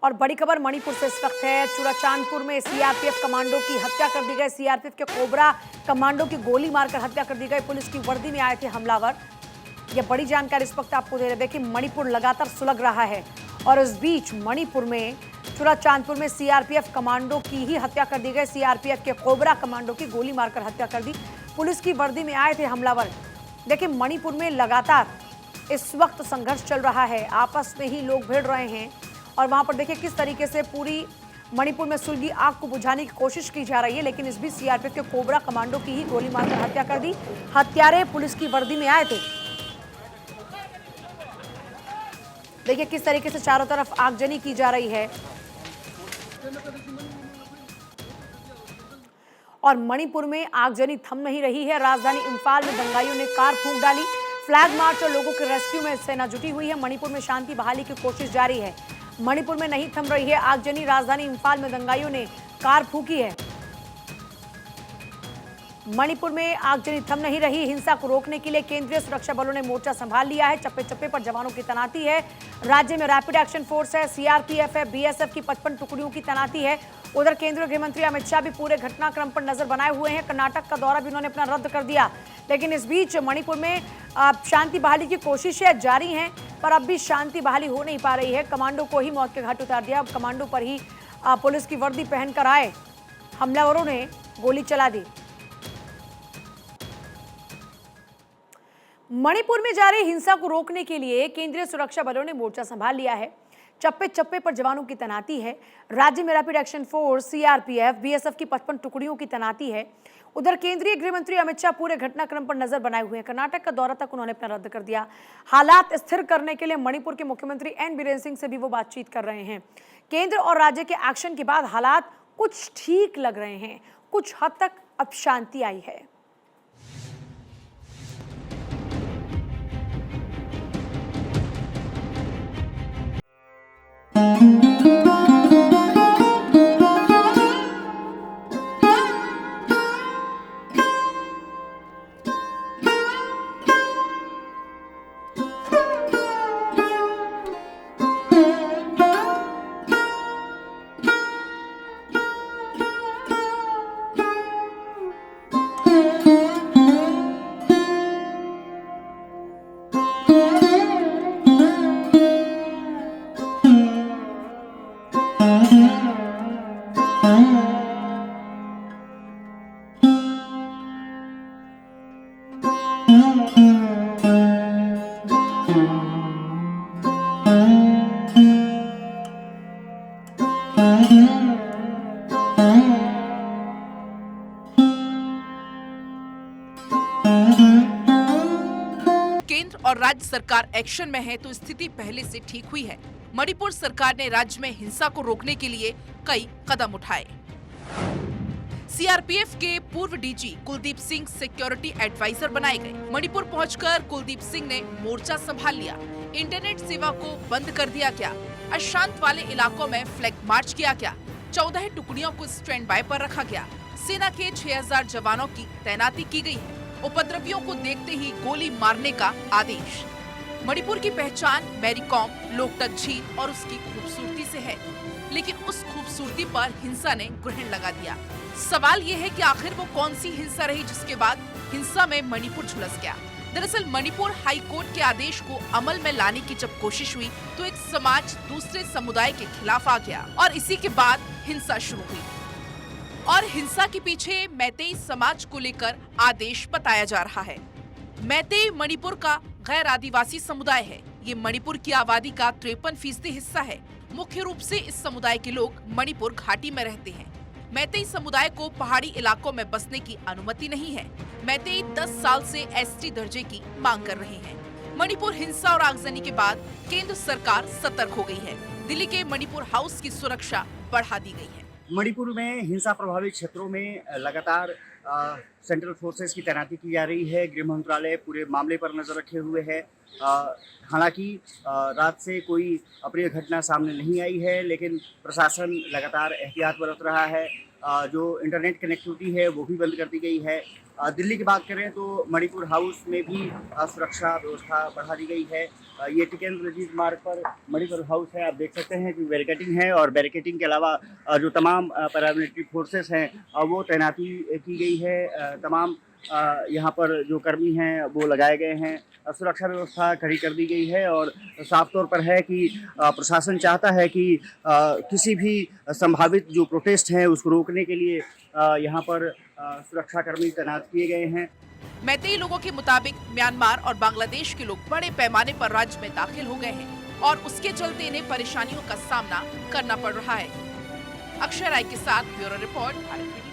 और बड़ी खबर मणिपुर से इस वक्त है। चुराचांदपुर में सीआरपीएफ कमांडो की हत्या कर दी गई। सीआरपीएफ के कोबरा कमांडो की गोली मारकर हत्या कर दी गई। पुलिस की वर्दी में आए थे हमलावर। यह बड़ी जानकारी इस वक्त आपको दे रहे हैं। देखिए, मणिपुर लगातार सुलग रहा है और इस बीच मणिपुर में चुराचांदपुर में सीआरपीएफ कमांडो की ही हत्या कर दी गई। सीआरपीएफ के कोबरा कमांडो की गोली मारकर हत्या कर दी। पुलिस की वर्दी में आए थे हमलावर। देखिए, मणिपुर में लगातार इस वक्त संघर्ष चल रहा है। आपस में ही लोग भिड़ रहे हैं और वहां पर देखिए किस तरीके से पूरी मणिपुर में सुलगी आग को बुझाने की कोशिश की जा रही है। लेकिन इस बीच सीआरपीएफ के कोबरा कमांडो की ही गोली मारकर हत्या कर दी। हत्यारे पुलिस की वर्दी में आए थे। देखिए किस तरीके से चारों तरफ आगजनी की जा रही है और मणिपुर में आगजनी थम नहीं रही है। राजधानी इंफाल में दंगाइयों ने कार फूंक डाली। फ्लैग मार्च और लोगों के रेस्क्यू में सेना जुटी हुई है। मणिपुर में शांति बहाली की कोशिश जारी है। मणिपुर में नहीं थम रही है आगजनी। राजधानी इंफाल में दंगाइयों ने कार फूंकी है। मणिपुर में आगजनी थम नहीं रही। हिंसा को रोकने के लिए केंद्रीय सुरक्षा बलों ने मोर्चा संभाल लिया है। चप्पे चप्पे पर जवानों की तैनाती है। राज्य में रैपिड एक्शन फोर्स है, सीआरपीएफ है, बीएसएफ की 55 टुकड़ियों की तैनाती है। उधर केंद्रीय गृह मंत्री अमित शाह भी पूरे घटनाक्रम पर नजर बनाए हुए हैं। कर्नाटक का दौरा भी उन्होंने अपना रद्द कर दिया। लेकिन इस बीच मणिपुर में शांति बहाली की कोशिशें जारी हैं, पर अब भी शांति बहाली हो नहीं पा रही है। कमांडो को ही मौत के घाट उतार दिया। अब कमांडो पर ही पुलिस की वर्दी पहनकर आए हमलावरों ने गोली चला दी। मणिपुर में जारी हिंसा को रोकने के लिए केंद्रीय सुरक्षा बलों ने मोर्चा संभाल लिया है। चप्पे चप्पे पर जवानों की तैनाती है। राज्य में rapid action force, CRPF, BSF की 55 टुकड़ियों की तैनाती है। उधर केंद्रीय गृह मंत्री अमित शाह पूरे घटनाक्रम पर नजर बनाए हुए हैं। कर्नाटक का दौरा तक उन्होंने अपना रद्द कर दिया। हालात स्थिर करने के लिए मणिपुर के मुख्यमंत्री एन बीरेन सिंह से भी वो बातचीत कर रहे हैं। केंद्र और राज्य के एक्शन के बाद हालात कुछ ठीक लग रहे हैं। कुछ हद तक अब शांति आई है। केंद्र और राज्य सरकार एक्शन में है तो स्थिति पहले से ठीक हुई है। मणिपुर सरकार ने राज्य में हिंसा को रोकने के लिए कई कदम उठाए। सीआरपीएफ के पूर्व DG Kuldeep Singh security adviser बनाए गए। मणिपुर पहुंचकर कुलदीप सिंह ने मोर्चा संभाल लिया। इंटरनेट सेवा को बंद कर दिया गया। अशांत वाले इलाकों में फ्लैग मार्च किया गया। 14 टुकड़ियों को स्टैंड बाय पर रखा गया। सेना के 6000 जवानों की तैनाती की गई है। उपद्रवियों को देखते ही गोली मारने का आदेश। मणिपुर की पहचान मैरी कॉम, लोकटक झील और उसकी खूबसूरती से है, लेकिन उस खूबसूरती पर हिंसा ने ग्रहण लगा दिया। सवाल ये है कि आखिर वो कौन सी हिंसा रही जिसके बाद हिंसा में मणिपुर झुलस गया। दरअसल मणिपुर हाई कोर्ट के आदेश को अमल में लाने की जब कोशिश हुई तो एक समाज दूसरे समुदाय के खिलाफ आ गया और इसी के बाद हिंसा शुरू हुई। और हिंसा के पीछे मैतेई समाज को लेकर आदेश बताया जा रहा है। मैतेई मणिपुर का गैर आदिवासी समुदाय है। ये मणिपुर की आबादी का 53% हिस्सा है। मुख्य रूप से इस समुदाय के लोग मणिपुर घाटी में रहते हैं। मैतेई समुदाय को पहाड़ी इलाकों में बसने की अनुमति नहीं है। मैतेई 10 साल से एसटी दर्जे की मांग कर रहे हैं। मणिपुर हिंसा और आगजनी के बाद केंद्र सरकार सतर्क हो गई है। दिल्ली के मणिपुर हाउस की सुरक्षा बढ़ा दी गई है। मणिपुर में हिंसा प्रभावित क्षेत्रों में लगातार सेंट्रल फोर्सेस की तैनाती की जा रही है। गृह मंत्रालय पूरे मामले पर नजर रखे हुए है। हालांकि रात से कोई अप्रिय घटना सामने नहीं आई है, लेकिन प्रशासन लगातार एहतियात बरत रहा है। जो इंटरनेट कनेक्टिविटी है वो भी बंद कर दी गई है। दिल्ली की बात करें तो मणिपुर हाउस में भी सुरक्षा व्यवस्था बढ़ा दी गई है। ये टिकेंद्र रजीत मार्ग पर मणिपुर हाउस है, आप देख सकते हैं कि बैरिकेडिंग है और बैरिकेडिंग के अलावा जो तमाम पैरामिलिट्री फोर्सेस हैं वो तैनाती की गई है। तमाम यहाँ पर जो कर्मी हैं वो लगाए गए हैं। सुरक्षा व्यवस्था कड़ी कर दी गई है और साफ तौर पर है कि प्रशासन चाहता है कि किसी भी संभावित जो प्रोटेस्ट हैं उसको रोकने के लिए यहाँ पर सुरक्षाकर्मी तैनात किए गए हैं। मैतेई लोगों के मुताबिक म्यांमार और बांग्लादेश के लोग बड़े पैमाने पर राज्य में दाखिल हो गए हैं और उसके चलते इन्हें परेशानियों का सामना करना पड़ रहा है। अक्षय राय के साथ ब्यूरो रिपोर्ट भारत मीडिया।